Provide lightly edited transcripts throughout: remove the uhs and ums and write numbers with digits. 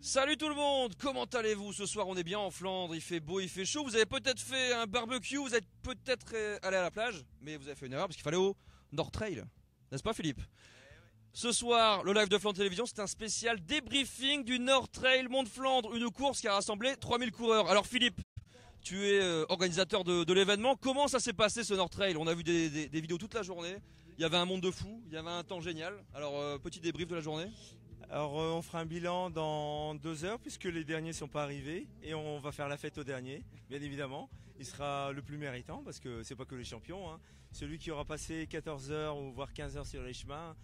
Salut tout le monde, comment allez-vous? Ce soir on est bien en Flandre, il fait beau, il fait chaud. Vous avez peut-être fait un barbecue, vous êtes peut-être allé à la plage, mais vous avez fait une erreur parce qu'il fallait au Nord Trail. N'est-ce pas Philippe? Ce soir, le live de Flandre Télévision, c'est un spécial débriefing du Nord Trail Mont-Flandre, une course qui a rassemblé 3000 coureurs. Alors Philippe, tu es organisateur de l'événement, comment ça s'est passé ce Nord Trail? On a vu des vidéos toute la journée, il y avait un monde de fou, il y avait un temps génial. Alors petit débrief de la journée. Alors on fera un bilan dans 2 heures puisque les derniers ne sont pas arrivés et on va faire la fête aux derniers, bien évidemment. Il sera le plus méritant parce que c'est pas que les champions, hein. Celui qui aura passé 14 heures ou voire 15 heures sur les chemins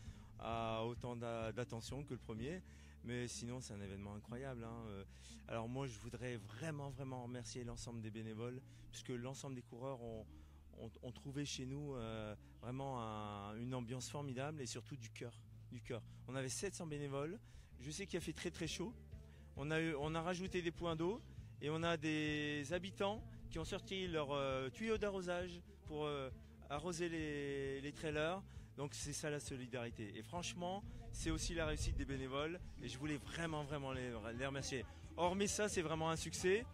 a autant d'attention que le premier. Mais sinon c'est un événement incroyable, hein. Alors moi je voudrais vraiment remercier l'ensemble des bénévoles puisque l'ensemble des coureurs ont trouvé chez nous vraiment une ambiance formidable et surtout du cœur. On avait 700 bénévoles. Je sais qu'il a fait très chaud. On a rajouté des points d'eau et on a des habitants qui ont sorti leurs tuyaux d'arrosage pour arroser les trailers. Donc c'est ça la solidarité. Et franchement, c'est aussi la réussite des bénévoles. Et je voulais vraiment les remercier. Hormis ça, c'est vraiment un succès.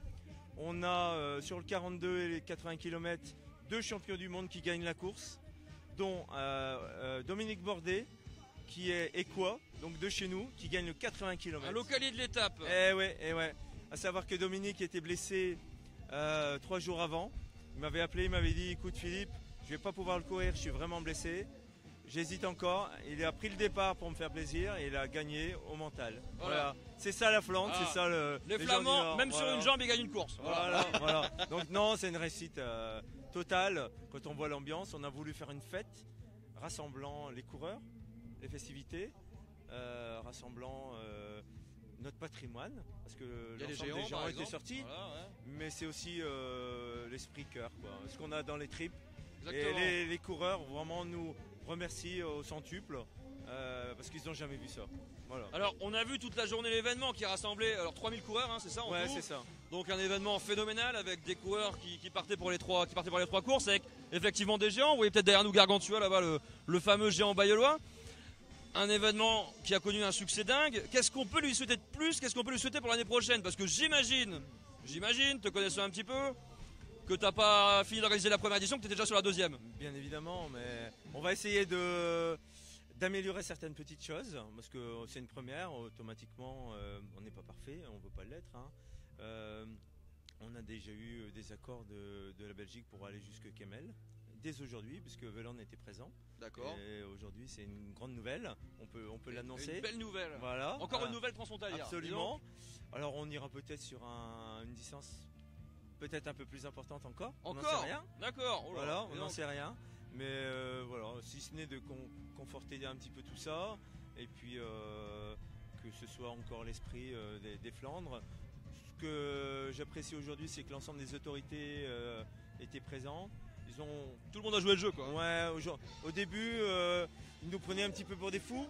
On a sur le 42 et les 80 km 2 champions du monde qui gagnent la course, dont Dominique Bordet, qui est Equa, donc de chez nous, qui gagne le 80 km. Un localier de l'étape. Eh ouais. À savoir que Dominique était blessé 3 jours avant. Il m'avait appelé, il m'avait dit écoute Philippe, je vais pas pouvoir le courir, je suis vraiment blessé. J'hésite encore. Il a pris le départ pour me faire plaisir et il a gagné au mental. Voilà. C'est ça la Flandre, c'est ça les Flamands, même sur une jambe, ils gagnent une course. Voilà. Donc non, c'est une réussite totale. Quand on voit l'ambiance, on a voulu faire une fête rassemblant les coureurs, les festivités, rassemblant notre patrimoine, parce que l'ensemble des gens étaient sortis, mais c'est aussi l'esprit cœur, ce qu'on a dans les tripes. Et les coureurs vraiment nous remercient au centuple parce qu'ils n'ont jamais vu ça. Voilà. Alors on a vu toute la journée l'événement qui a rassemblé 3000 coureurs, hein, c'est ça? Ouais, c'est ça. Donc un événement phénoménal avec des coureurs qui partaient pour les trois courses, avec effectivement des géants. Vous voyez peut-être derrière nous Gargantua là-bas, le fameux géant bayeullois. Un événement qui a connu un succès dingue. Qu'est-ce qu'on peut lui souhaiter de plus? Qu'est-ce qu'on peut lui souhaiter pour l'année prochaine? Parce que j'imagine, te connaissant un petit peu, que t'as pas fini d'organiser la première édition, que tu étais déjà sur la deuxième. Bien évidemment, mais on va essayer d'améliorer certaines petites choses, parce que c'est une première, automatiquement on n'est pas parfait, on ne veut pas l'être, hein. On a déjà eu des accords de la Belgique pour aller jusque Kemmel. Dès aujourd'hui, puisque Veland était présent. D'accord. Et aujourd'hui, c'est une grande nouvelle. On peut l'annoncer. Une belle nouvelle. Voilà. Encore une nouvelle transfrontalière. Absolument. Alors, on ira peut-être sur une distance peut-être un peu plus importante encore. On n'en sait rien. D'accord. Oh là, voilà, on n'en sait rien. Mais voilà, si ce n'est de conforter un petit peu tout ça, et puis que ce soit encore l'esprit des Flandres. Ce que j'apprécie aujourd'hui, c'est que l'ensemble des autorités étaient présents. Tout le monde a joué le jeu, quoi. Ouais, au début, ils nous prenaient un petit peu pour des fous.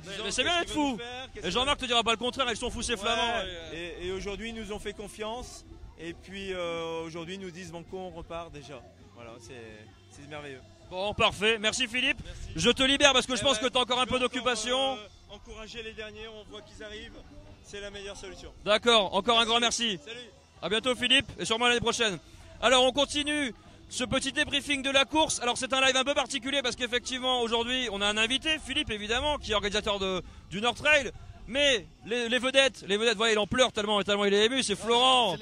Mais c'est bien d'être fou. Et Jean-Marc te dira pas le contraire, ils sont fous ces Flamands. Et aujourd'hui, ils nous ont fait confiance. Et puis aujourd'hui, ils nous disent banco, on repart déjà. Voilà, c'est merveilleux. Bon, parfait. Merci Philippe. Merci. Je te libère parce que je pense que tu as encore un peu d'occupation. Encourager les derniers, on voit qu'ils arrivent. C'est la meilleure solution. D'accord, encore un grand merci. Salut. À bientôt Philippe et sûrement l'année prochaine. Alors on continue ce petit débriefing de la course. Alors c'est un live un peu particulier parce qu'effectivement aujourd'hui on a un invité, Philippe évidemment, qui est organisateur du Nord Trail. Mais les vedettes, voilà, il en pleure tellement il est ému, c'est Florent.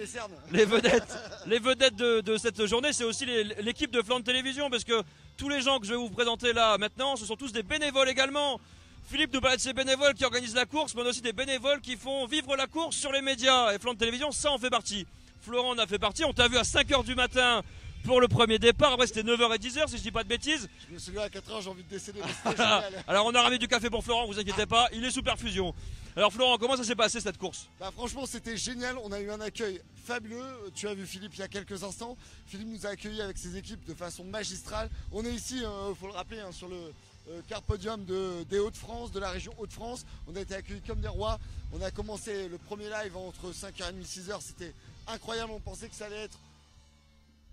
Les vedettes de cette journée, c'est aussi l'équipe de Flandre Télévision, parce que tous les gens que je vais vous présenter là maintenant, ce sont tous des bénévoles également. Philippe nous parle de ces bénévoles qui organisent la course, mais aussi des bénévoles qui font vivre la course sur les médias. Et Flandre Télévision, ça en fait partie. Florent en a fait partie, on t'a vu à 5h du matin pour le premier départ. Après c'était 9h et 10h si je dis pas de bêtises. Je me souviens à 4h, j'ai envie de décéder. Alors on a ramené du café pour Florent, vous inquiétez pas, il est sous perfusion. Alors Florent, comment ça s'est passé cette course? Franchement c'était génial, on a eu un accueil fabuleux. Tu as vu Philippe il y a quelques instants. Philippe nous a accueillis avec ses équipes de façon magistrale. On est ici, faut le rappeler, sur le car podium des Hauts-de-France, de la région Hauts-de-France. On a été accueillis comme des rois. On a commencé le premier live entre 5h30 et 6h, c'était incroyable, on pensait que ça allait être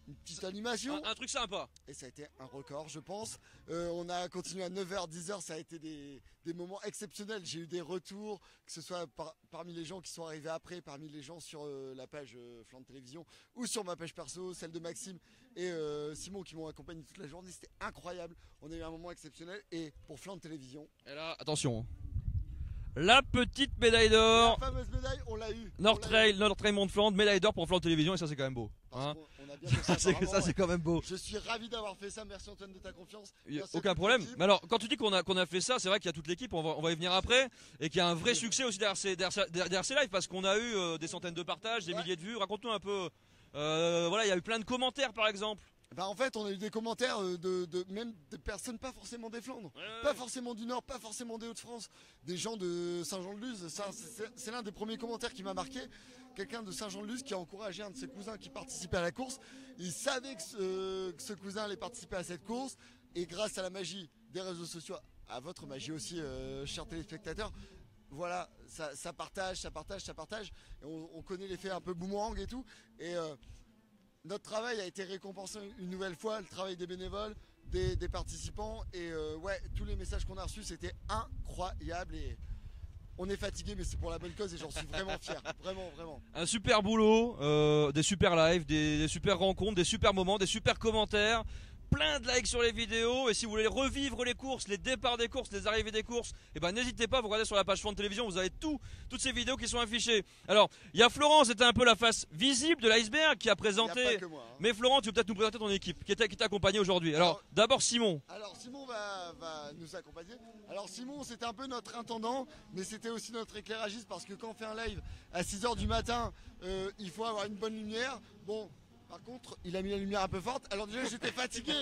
une petite animation. Un truc sympa. Et ça a été un record, je pense. On a continué à 9h, 10h, ça a été des moments exceptionnels. J'ai eu des retours, que ce soit parmi les gens qui sont arrivés après, parmi les gens sur la page Flandre Télévision ou sur ma page perso, celle de Maxime et Simon qui m'ont accompagné toute la journée. C'était incroyable. On a eu un moment exceptionnel. Et pour Flandre Télévision. Et là, attention. La petite médaille d'or. La fameuse médaille, on l'a eu. Nord-Trail Mont-de-Flandre, médaille d'or pour Flandre Télévision et ça c'est quand même beau. Hein, on a bien fait ça, ça c'est quand même beau. Je suis ravi d'avoir fait ça, merci Antoine de ta confiance. Aucun problème. Mais alors quand tu dis qu'on a fait ça, c'est vrai qu'il y a toute l'équipe, on va y venir après, et qu'il y a un vrai succès aussi derrière ces lives parce qu'on a eu des centaines de partages, des milliers de vues. Raconte-nous un peu. Voilà, il y a eu plein de commentaires par exemple. Bah en fait on a eu des commentaires même de personnes pas forcément des Flandres, pas forcément du Nord, pas forcément des Hauts-de-France, des gens de Saint-Jean-de-Luz. C'est l'un des premiers commentaires qui m'a marqué. Quelqu'un de Saint-Jean-de-Luz qui a encouragé un de ses cousins qui participait à la course. Il savait que ce cousin allait participer à cette course et grâce à la magie des réseaux sociaux, à votre magie aussi chers téléspectateurs, voilà, ça partage. Et on connaît l'effet un peu boomerang et tout. Et notre travail a été récompensé une nouvelle fois, le travail des bénévoles, des participants. Et ouais, tous les messages qu'on a reçus, c'était incroyable. Et on est fatigué, mais c'est pour la bonne cause et j'en suis vraiment fier. Vraiment, vraiment. Un super boulot, des super lives, des super rencontres, des super moments, des super commentaires. Plein de likes sur les vidéos et si vous voulez revivre les courses, les départs des courses, les arrivées des courses, et ben n'hésitez pas, vous regardez sur la page Flandre Télévision, vous avez toutes ces vidéos qui sont affichées. Alors, il y a Florent, c'était un peu la face visible de l'iceberg qui a présenté. Il y a pas que moi, hein. Mais Florent, tu veux peut-être nous présenter ton équipe qui t'a accompagné aujourd'hui. Alors, d'abord Simon. Alors Simon va nous accompagner. Alors Simon, c'était un peu notre intendant, mais c'était aussi notre éclairagiste parce que quand on fait un live à 6h du matin, il faut avoir une bonne lumière. Bon. Par contre, il a mis la lumière un peu forte. Alors déjà, j'étais fatigué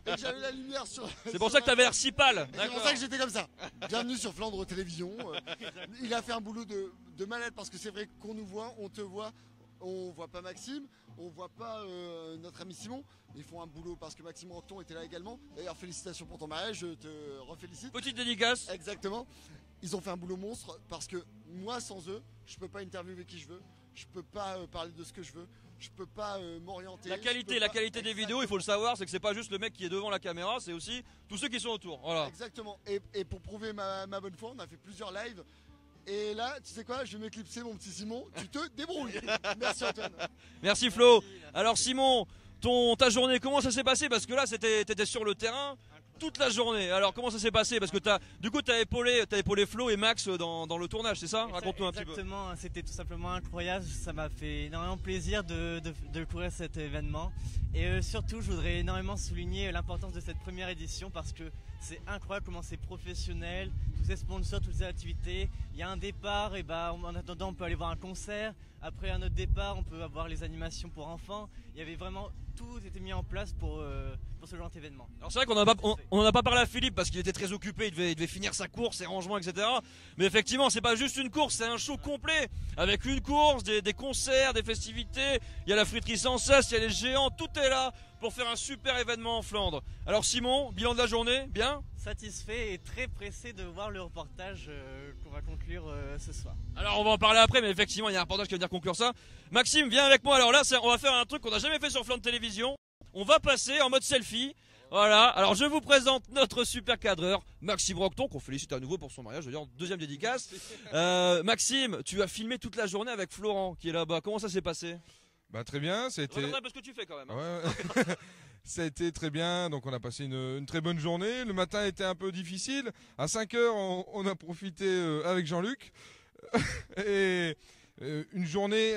et que j'avais la lumière sur. C'est pour ça que t'avais l'air si pâle. C'est pour ça que j'étais comme ça. Bienvenue sur Flandre Télévision. Il a fait un boulot de malade parce que c'est vrai qu'on nous voit, on te voit, on voit pas Maxime, on voit pas notre ami Simon. Ils font un boulot parce que Maxime Roqueton était là également. D'ailleurs, félicitations pour ton mariage, je te refélicite. Petite dédicace. Exactement. Ils ont fait un boulot monstre parce que moi, sans eux, je peux pas interviewer qui je veux. Je peux pas parler de ce que je veux. Je peux pas m'orienter. La qualité des vidéos, il faut le savoir, c'est que c'est pas juste le mec qui est devant la caméra, c'est aussi tous ceux qui sont autour. Voilà. Exactement. Et pour prouver ma bonne foi, on a fait plusieurs lives. Et là, tu sais quoi, je vais m'éclipser mon petit Simon. Tu te débrouilles. Merci Antoine. Merci Flo. Alors Simon, ta journée, comment ça s'est passé? Parce que là, t'étais sur le terrain toute la journée. Alors comment ça s'est passé? Parce que t'as épaulé Flo et Max dans le tournage, c'est ça? Raconte-nous un petit peu. Exactement, c'était tout simplement incroyable. Ça m'a fait énormément plaisir de courir cet événement. Et surtout, je voudrais énormément souligner l'importance de cette première édition parce que c'est incroyable comment c'est professionnel, tous ces sponsors, toutes ces activités. Il y a un départ, et bah, en attendant, on peut aller voir un concert. Après un autre départ, on peut avoir les animations pour enfants. Il y avait vraiment tout était mis en place pour ce genre d'événement. Alors c'est vrai qu'on n'en a pas parlé à Philippe parce qu'il était très occupé, il devait finir sa course, ses rangements, etc. Mais effectivement, c'est pas juste une course, c'est un show complet avec une course, des concerts, des festivités. Il y a la friterie sans cesse, il y a les géants, tout est là pour faire un super événement en Flandre. Alors Simon, bilan de la journée, bien? Satisfait et très pressé de voir le reportage qu'on va conclure ce soir. Alors on va en parler après, mais effectivement il y a un reportage qui va venir conclure ça. Maxime, viens avec moi. Alors là, on va faire un truc qu'on n'a jamais fait sur Flandre Télévision. On va passer en mode selfie. Voilà, alors je vous présente notre super cadreur, Maxime Roqueton, qu'on félicite à nouveau pour son mariage, d'ailleurs, deuxième dédicace. Maxime, tu as filmé toute la journée avec Florent qui est là-bas. Comment ça s'est passé? Bah très bien, ça a été. Regarde un peu ce que tu fais quand même. Hein. Ouais. Ça a été très bien, donc on a passé une très bonne journée. Le matin était un peu difficile. À 5h, on a profité avec Jean-Luc. Et une journée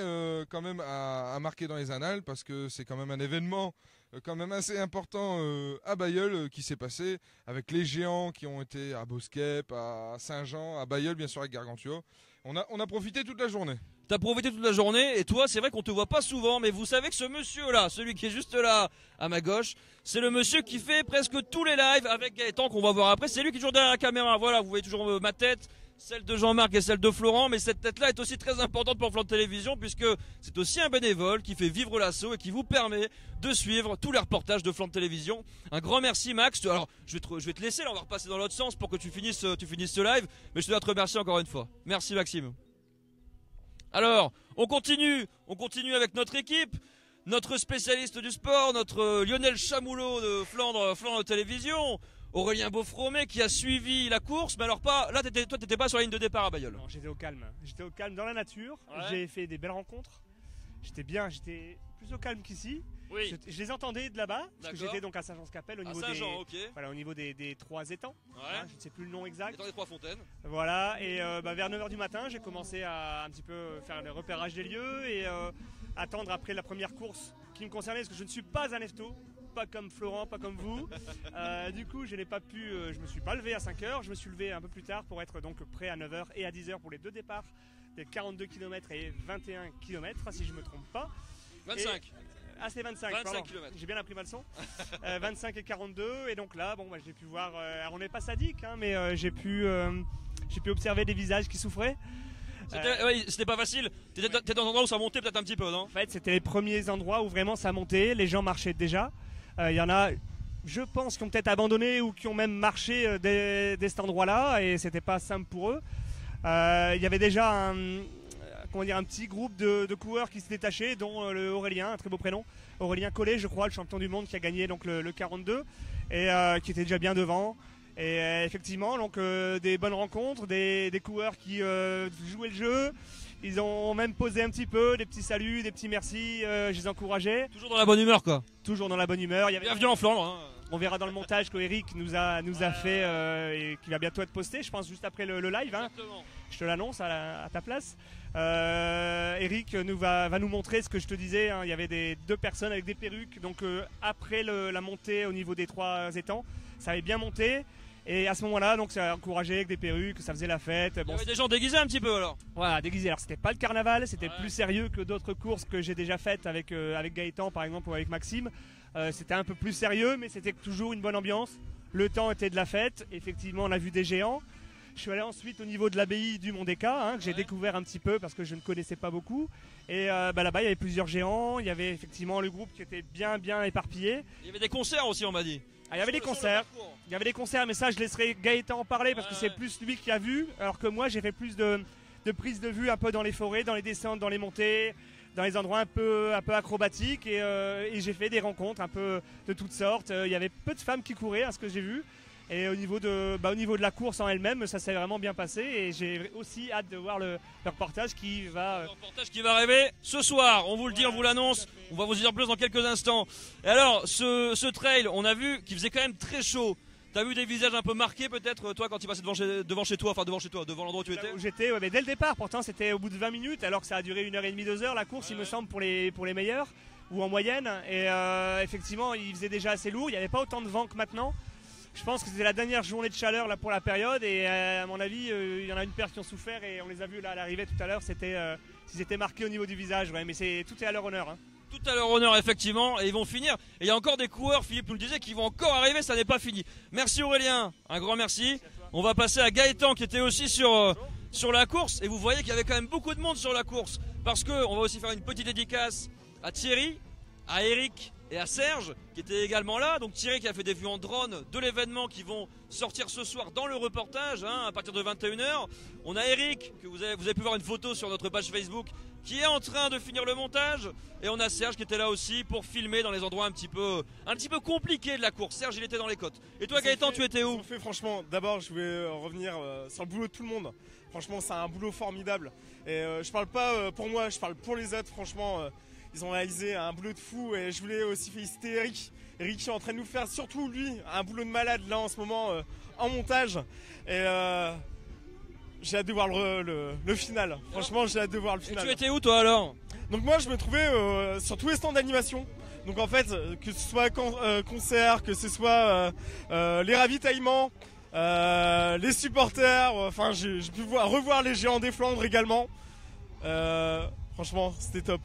quand même à marquer dans les annales parce que c'est quand même un événement quand même assez important à Bailleul qui s'est passé avec les géants qui ont été à Boskep, à Saint-Jean, à Bailleul bien sûr avec Gargantua. On a profité toute la journée. T'as profité toute la journée et toi c'est vrai qu'on te voit pas souvent mais vous savez que ce monsieur là, celui qui est juste là à ma gauche, c'est le monsieur qui fait presque tous les lives avec Gaëtan qu'on va voir après, c'est lui qui est toujours derrière la caméra, voilà vous voyez toujours ma tête, celle de Jean-Marc et celle de Florent, mais cette tête là est aussi très importante pour Flandre Télévision puisque c'est aussi un bénévole qui fait vivre l'assaut et qui vous permet de suivre tous les reportages de Flandre Télévision. Un grand merci Max, alors je vais te laisser là, on va repasser dans l'autre sens pour que tu finisses ce live, mais je te dois te remercier encore une fois. Merci Maxime. Alors, on continue avec notre équipe. notre spécialiste du sport, notre Lionel Chamoulot de Flandre Télévision, Aurélien Beaufromé qui a suivi la course. Mais alors pas, là toi t'étais pas sur la ligne de départ à Bailleul. Non, j'étais au calme. J'étais au calme dans la nature. Ouais. J'ai fait des belles rencontres. J'étais plus au calme qu'ici. Oui. Je les entendais de là-bas, parce que D'accord. j'étais donc à Saint-Jean-Scapelle au À niveau Saint-Jean, ok. voilà, au niveau des 3 étangs. Ouais. Hein, je ne sais plus le nom exact. Étant les 3 fontaines. Voilà, et vers 9h du matin, j'ai commencé à un petit peu faire le repérage des lieux et attendre après la première course qui me concernait, parce que je ne suis pas un lefto, pas comme Florent, pas comme vous. Du coup, je me suis pas levé à 5h, je me suis levé un peu plus tard pour être donc prêt à 9h et à 10h pour les 2 départs des 42 km et 21 km, si je ne me trompe pas. 25. Ah, c'est 25, 25 pardon. km. J'ai bien appris ma leçon. 25 et 42, et donc là, bon, j'ai pu voir. Alors on n'est pas sadique, hein, mais j'ai pu observer des visages qui souffraient. C'était pas facile. T'étais dans un endroit où ça montait peut-être un petit peu, non? En fait, c'était les premiers endroits où vraiment ça montait. Les gens marchaient déjà. Il y en a, je pense, qui ont peut-être abandonné ou qui ont même marché dès cet endroit-là, et c'était pas simple pour eux. Il y avait déjà un petit groupe de coureurs qui se détachaient, dont le Aurélien, un très beau prénom, Aurélien Collet, je crois, le champion du monde qui a gagné donc le 42 et qui était déjà bien devant. Et effectivement, donc des bonnes rencontres, des coureurs qui jouaient le jeu. Ils ont même posé un petit peu, des petits saluts, des petits merci, je les encourageais. Toujours dans la bonne humeur, quoi. Toujours dans la bonne humeur. Il y avait... Bienvenue en Flandre. Hein. On verra dans le montage que Eric nous a fait et qui va bientôt être posté, je pense juste après le live. Hein. Exactement. Je te l'annonce à ta place. Eric va nous montrer ce que je te disais. Hein. Il y avait 2 personnes avec des perruques. Donc après la montée au niveau des 3 étangs, ça avait bien monté. Et à ce moment-là, donc ça a encouragé avec des perruques, ça faisait la fête. Il y Bon, avait des gens déguisés un petit peu alors. voilà, déguisé. Alors c'était pas le carnaval, c'était Ouais. plus sérieux que d'autres courses que j'ai déjà faites avec Gaëtan par exemple ou avec Maxime. C'était un peu plus sérieux, mais c'était toujours une bonne ambiance. Le temps était de la fête. Effectivement, on a vu des géants. Je suis allé ensuite au niveau de l'abbaye du Mont-des-Cas, que j'ai découvert un petit peu parce que je ne connaissais pas beaucoup. Et là-bas, il y avait plusieurs géants. Il y avait effectivement le groupe qui était bien éparpillé. Il y avait des concerts aussi, on m'a dit. Ah, il y avait des concerts. Il y avait des concerts, mais ça, je laisserai Gaëtan en parler parce que c'est plus lui qui a vu. Alors que moi, j'ai fait plus de prises de vue un peu dans les forêts, dans les descentes, dans les montées, dans les endroits un peu acrobatiques. Et j'ai fait des rencontres un peu de toutes sortes. Il y avait peu de femmes qui couraient, à ce que j'ai vu. Et au niveau de la course en elle-même, ça s'est vraiment bien passé. Et j'ai aussi hâte de voir le reportage qui va... Le reportage qui va arriver ce soir, on vous le dit, on vous l'annonce, on va vous dire plus dans quelques instants. Et alors, ce trail, on a vu qu'il faisait quand même très chaud. T'as vu des visages un peu marqués peut-être, toi, quand il passait devant chez toi, devant l'endroit où tu étais? Où j'étais, ouais, mais dès le départ, pourtant c'était au bout de 20 minutes, alors que ça a duré 1h30, 2 heures la course, il me semble, pour les meilleurs, ou en moyenne. Et effectivement, il faisait déjà assez lourd, il n'y avait pas autant de vent que maintenant. Je pense que c'était la dernière journée de chaleur là pour la période, et à mon avis, il y en a une paire qui ont souffert, et on les a vus là à l'arrivée tout à l'heure, ils étaient marqués au niveau du visage, ouais, mais tout est à leur honneur. Hein. Tout à leur honneur, effectivement, et ils vont finir. Et il y a encore des coureurs, Philippe nous le disait, qui vont encore arriver, ça n'est pas fini. Merci Aurélien, un grand merci. On va passer à Gaëtan qui était aussi sur la course, et vous voyez qu'il y avait quand même beaucoup de monde sur la course, parce qu'on va aussi faire une petite dédicace à Thierry, à Eric et à Serge qui étaient également là. Donc Thierry qui a fait des vues en drone de l'événement qui vont sortir ce soir dans le reportage à partir de 21h. On a Eric que vous avez pu voir une photo sur notre page Facebook qui est en train de finir le montage, et on a Serge qui était là aussi pour filmer dans les endroits un petit peu compliqués de la course. Serge, il était dans les côtes. Et toi Gaëtan, tu étais où? Franchement, d'abord je voulais revenir sur le boulot de tout le monde. Franchement, c'est un boulot formidable, et je parle pas pour moi, je parle pour les autres. Franchement, ils ont réalisé un boulot de fou, et je voulais aussi féliciter Eric qui est en train de nous faire, surtout lui, un boulot de malade là en ce moment en montage, et j'ai hâte de voir le final. Franchement, j'ai hâte de voir le final. Et tu étais où toi alors? Donc moi je me trouvais sur tous les stands d'animation. Donc en fait, que ce soit concert, que ce soit les ravitaillements, les supporters, enfin j'ai pu revoir les géants des Flandres également. Franchement, c'était top.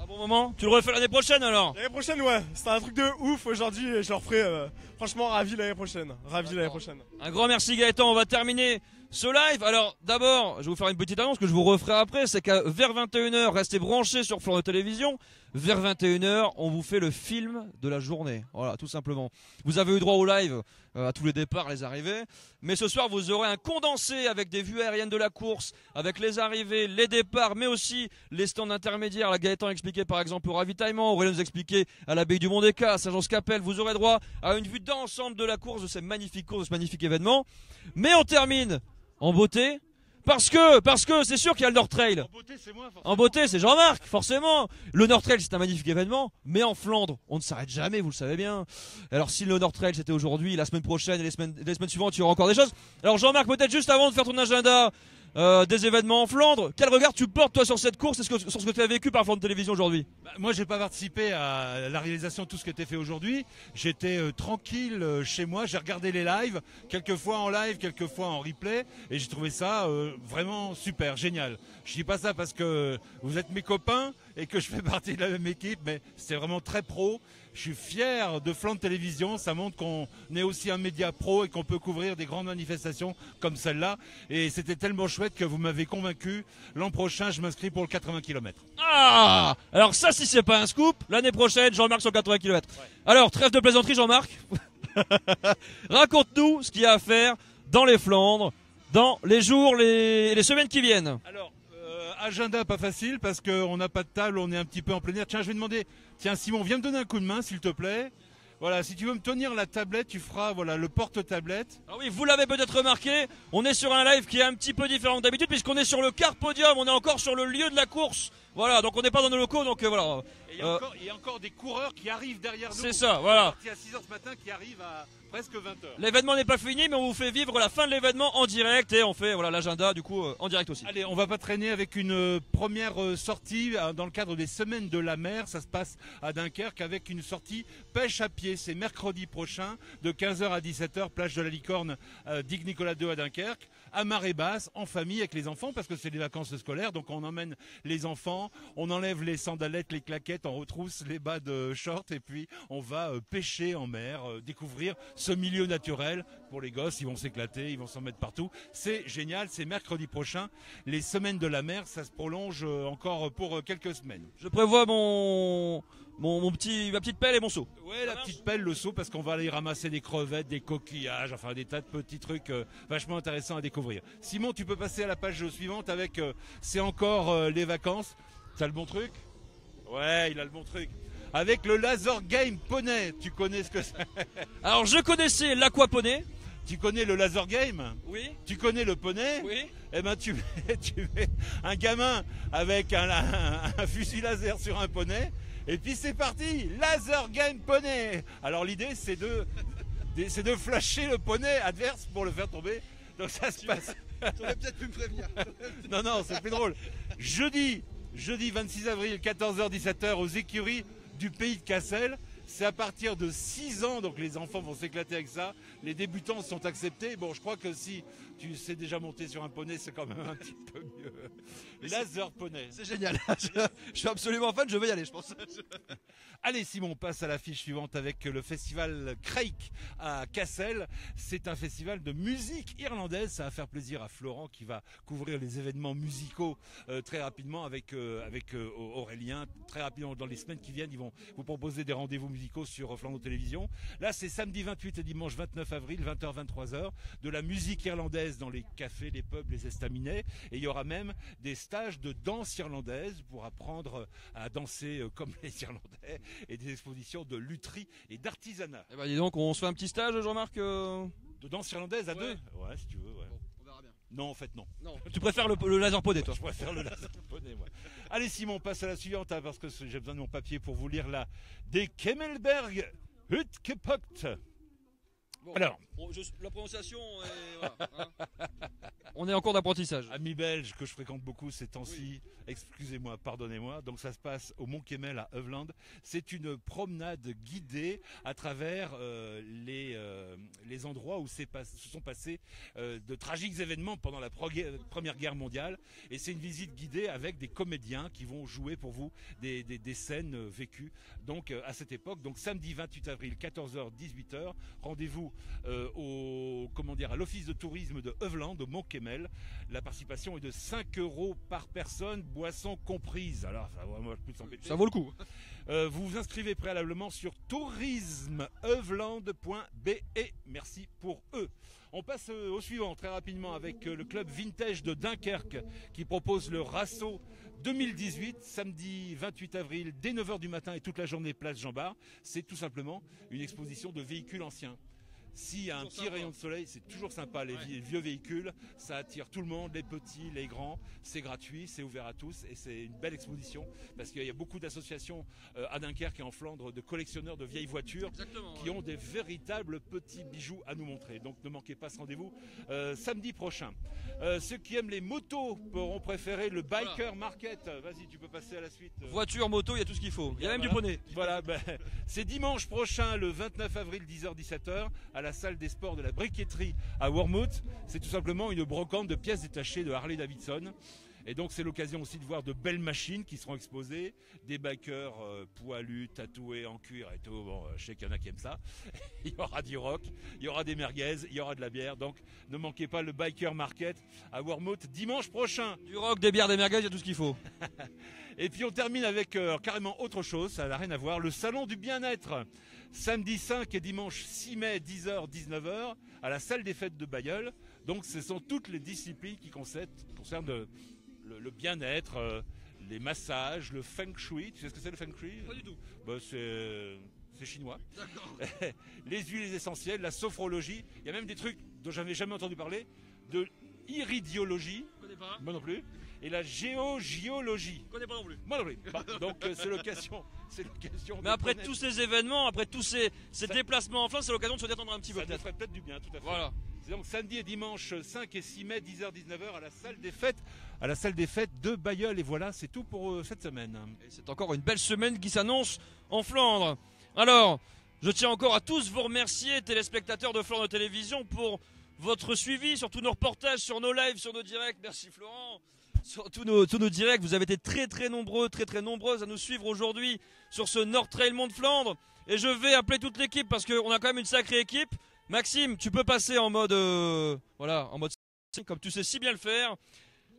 Un bon moment. Tu le refais l'année prochaine alors? L'année prochaine, ouais, c'était un truc de ouf aujourd'hui, et je le referai. Franchement, ravi l'année prochaine. Ravi l'année prochaine. Un grand merci Gaëtan, on va terminer ce live. Alors d'abord, je vais vous faire une petite annonce que je vous referai après, c'est qu'à vers 21h, restez branchés sur Flandre Télévision. vers 21h, on vous fait le film de la journée. Voilà, tout simplement. Vous avez eu droit au live à tous les départs, les arrivées. Mais ce soir, vous aurez un condensé avec des vues aériennes de la course, avec les arrivées, les départs, mais aussi les stands intermédiaires. La Gaëtan expliqué par exemple au ravitaillement. Aurélien nous expliqué à l'abbaye du Mont-des-Cats, à Saint-Jean-Scapelle. Vous aurez droit à une vue d'ensemble de la course, de ces magnifiques courses, de ce magnifique événement. Mais on termine en beauté. Parce que c'est sûr qu'il y a le Nord Trail. En beauté, c'est moi, forcément. En beauté, c'est Jean-Marc, forcément. Le Nord Trail, c'est un magnifique événement. Mais en Flandre, on ne s'arrête jamais, vous le savez bien. Alors, si le Nord Trail, c'était aujourd'hui, la semaine prochaine et les semaines suivantes, il y aura encore des choses. Alors, Jean-Marc, peut-être juste avant de faire ton agenda des événements en Flandre, quel regard tu portes, toi, sur cette course et sur ce que tu as vécu par Flandre Télévision aujourd'hui? Moi, j'ai pas participé à la réalisation de tout ce qui était fait aujourd'hui. J'étais tranquille chez moi. J'ai regardé les lives, quelquefois en live, quelquefois en replay, et j'ai trouvé ça vraiment super, génial. Je dis pas ça parce que vous êtes mes copains et que je fais partie de la même équipe, mais c'est vraiment très pro. Je suis fier de Flandre Télévision. Ça montre qu'on est aussi un média pro et qu'on peut couvrir des grandes manifestations comme celle-là. Et c'était tellement chouette que vous m'avez convaincu. L'an prochain, je m'inscris pour le 80 km. Ah! Alors ça, si c'est pas un scoop, l'année prochaine, Jean-Marc sur 80 km. Ouais. Alors, trêve de plaisanterie, Jean-Marc. Raconte-nous ce qu'il y a à faire dans les Flandres, dans les jours, les semaines qui viennent. Alors, agenda pas facile parce qu'on n'a pas de table, on est un petit peu en plein air. Tiens, je vais demander, tiens Simon, viens me donner un coup de main s'il te plaît. Voilà, si tu veux me tenir la tablette, tu feras voilà, le porte-tablette. Ah oui, vous l'avez peut-être remarqué, on est sur un live qui est un petit peu différent d'habitude puisqu'on est sur le Car Podium, on est encore sur le lieu de la course. Voilà, donc on n'est pas dans nos locaux, donc voilà. Et il y a encore des coureurs qui arrivent derrière nous. C'est ça, voilà. Il y a 6h ce matin qui arrivent à presque 20h. L'événement n'est pas fini, mais on vous fait vivre la fin de l'événement en direct et on fait voilà l'agenda du coup en direct aussi. Allez, on va pas traîner avec une première sortie dans le cadre des Semaines de la Mer. Ça se passe à Dunkerque avec une sortie pêche à pied. C'est mercredi prochain de 15h à 17h, plage de la Licorne, Digue Nicolas II à Dunkerque, à marée basse, en famille avec les enfants parce que c'est les vacances scolaires. Donc on emmène les enfants, on enlève les sandalettes, les claquettes, on retrousse les bas de short et puis on va pêcher en mer, découvrir ce milieu naturel. Pour les gosses, ils vont s'éclater, ils vont s'en mettre partout. C'est génial, c'est mercredi prochain. Les Semaines de la Mer, ça se prolonge encore pour quelques semaines. Je prévois ma petite pelle et mon seau. Ouais, la petite pelle, le seau, parce qu'on va aller ramasser des crevettes, des coquillages, enfin des tas de petits trucs vachement intéressants à découvrir. Simon, tu peux passer à la page suivante avec c'est encore les vacances. T'as le bon truc? Ouais, il a le bon truc. Avec le Laser Game Poney, tu connais ce que c'est? Alors je connaissais l'aquaponey. Tu connais le Laser Game? Oui. Tu connais le poney? Oui. Eh ben tu mets un gamin avec un fusil laser sur un poney et puis c'est parti, Laser Game Poney. Alors l'idée c'est de flasher le poney adverse pour le faire tomber. Donc ça se passe. Tu aurais peut-être pu me prévenir. Non, c'est plus drôle. Jeudi 26 avril, 14h-17h aux écuries du pays de Cassel. C'est à partir de 6 ans, donc les enfants vont s'éclater avec ça. Les débutants sont acceptés. Bon, je crois que si tu sais déjà monter sur un poney, c'est quand même un petit peu mieux. Laser Poney. C'est génial. Je suis absolument fan, je vais y aller, je pense. Allez Simon, on passe à la fiche suivante avec le festival Crake à Cassel. C'est un festival de musique irlandaise. Ça va faire plaisir à Florent qui va couvrir les événements musicaux très rapidement avec Aurélien. Très rapidement, dans les semaines qui viennent, ils vont vous proposer des rendez-vous musicaux sur Flandre Télévision. Là, c'est samedi 28 et dimanche 29 avril, 20h-23h. De la musique irlandaise dans les cafés, les pubs, les estaminets. Et il y aura même des stages de danse irlandaise pour apprendre à danser comme les Irlandais. Et des expositions de lutherie et d'artisanat. Eh ben dis donc, on se fait un petit stage, Jean-Marc De danse irlandaise à deux? Ouais, si tu veux, ouais. Bon, on verra bien. Non, en fait, non. Tu préfères le laser poney, toi? Je préfère le laser poney, ouais. Allez, Simon, on passe à la suivante, hein, parce que j'ai besoin de mon papier pour vous lire là. Des Kemmelberg Hutkepokt. Bon, alors, la prononciation est... Voilà, hein. On est en cours d'apprentissage. Amis belges que je fréquente beaucoup ces temps-ci, oui. Excusez-moi, pardonnez-moi. Donc ça se passe au Mont Kemmel à Heuveland. C'est une promenade guidée à travers les endroits où se sont passés de tragiques événements pendant la Première Guerre mondiale. Et c'est une visite guidée avec des comédiens qui vont jouer pour vous des scènes vécues donc à cette époque. Donc samedi 28 avril, 14h-18h, rendez-vous rendez-vous à l'office de tourisme de Heuveland, au Mont-Kemmel. La participation est de 5 € par personne, boissons comprises. Alors, ça va vraiment plus s'embêter. Ça vaut le coup. Vous vous inscrivez préalablement sur tourismeheuveland.be. Merci pour eux. On passe au suivant très rapidement avec le club Vintage de Dunkerque qui propose le Rasso 2018, samedi 28 avril, dès 9 h du matin et toute la journée place Jean-Bart. C'est tout simplement une exposition de véhicules anciens. S'il y a un petit rayon de soleil, c'est toujours sympa, les vieux véhicules, ça attire tout le monde, les petits, les grands, c'est gratuit, c'est ouvert à tous et c'est une belle exposition parce qu'il y a beaucoup d'associations à Dunkerque et en Flandre de collectionneurs de vieilles voitures qui ont des véritables petits bijoux à nous montrer. Donc ne manquez pas ce rendez-vous samedi prochain. Ceux qui aiment les motos pourront préférer le Biker Market. Vas-y, tu peux passer à la suite. Voiture, moto, il y a tout ce qu'il faut. Il y a même du poney. Voilà, c'est dimanche prochain, le 29 avril, 10h-17h, à la salle des sports de la briqueterie à Wormhout. C'est tout simplement une brocante de pièces détachées de Harley Davidson. Et donc c'est l'occasion aussi de voir de belles machines qui seront exposées, des bikers poilus, tatoués en cuir et tout. Bon, je sais qu'il y en a qui aiment ça. Il y aura du rock, il y aura des merguez, il y aura de la bière. Donc ne manquez pas le Biker Market à Wormhout dimanche prochain. Du rock, des bières, des merguez, il y a tout ce qu'il faut. Et puis on termine avec carrément autre chose, ça n'a rien à voir, le salon du bien-être. Samedi 5 et dimanche 6 mai, 10h-19h, à la salle des fêtes de Bailleul. Donc ce sont toutes les disciplines qui concernent le bien-être, les massages, le feng shui. Tu sais ce que c'est le feng shui? Pas du tout. C'est chinois. Les huiles essentielles, la sophrologie. Il y a même des trucs dont j'avais jamais entendu parler, de iridiologie. Je connais pas. Moi non plus. Et la géologie. Je connais pas non plus. Moi non plus. Donc c'est l'occasion. Mais après tous ces événements, après tous ces déplacements en France, c'est l'occasion de se détendre un petit peu. Ça ferait peut-être du bien, tout à fait. Voilà. C'est donc samedi et dimanche 5 et 6 mai, 10h-19h à la salle des fêtes de Bailleul. Et voilà, c'est tout pour cette semaine. Et c'est encore une belle semaine qui s'annonce en Flandre. Alors, je tiens encore à tous vous remercier, téléspectateurs de Flandre Télévision, pour votre suivi sur tous nos reportages, sur nos lives, sur nos directs. Merci Florent. Sur tous nos directs, vous avez été très nombreuses à nous suivre aujourd'hui sur ce Nord Trail Mont de Flandre. Et je vais appeler toute l'équipe parce qu'on a quand même une sacrée équipe. Maxime, tu peux passer en mode comme tu sais si bien le faire.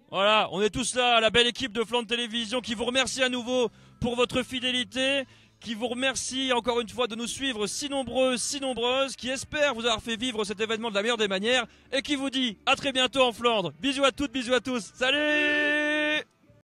Voilà, on est tous là, la belle équipe de Flandre Télévision qui vous remercie à nouveau pour votre fidélité, qui vous remercie encore une fois de nous suivre si nombreux, si nombreuses, qui espère vous avoir fait vivre cet événement de la meilleure des manières et qui vous dit à très bientôt en Flandre. Bisous à toutes, bisous à tous. Salut!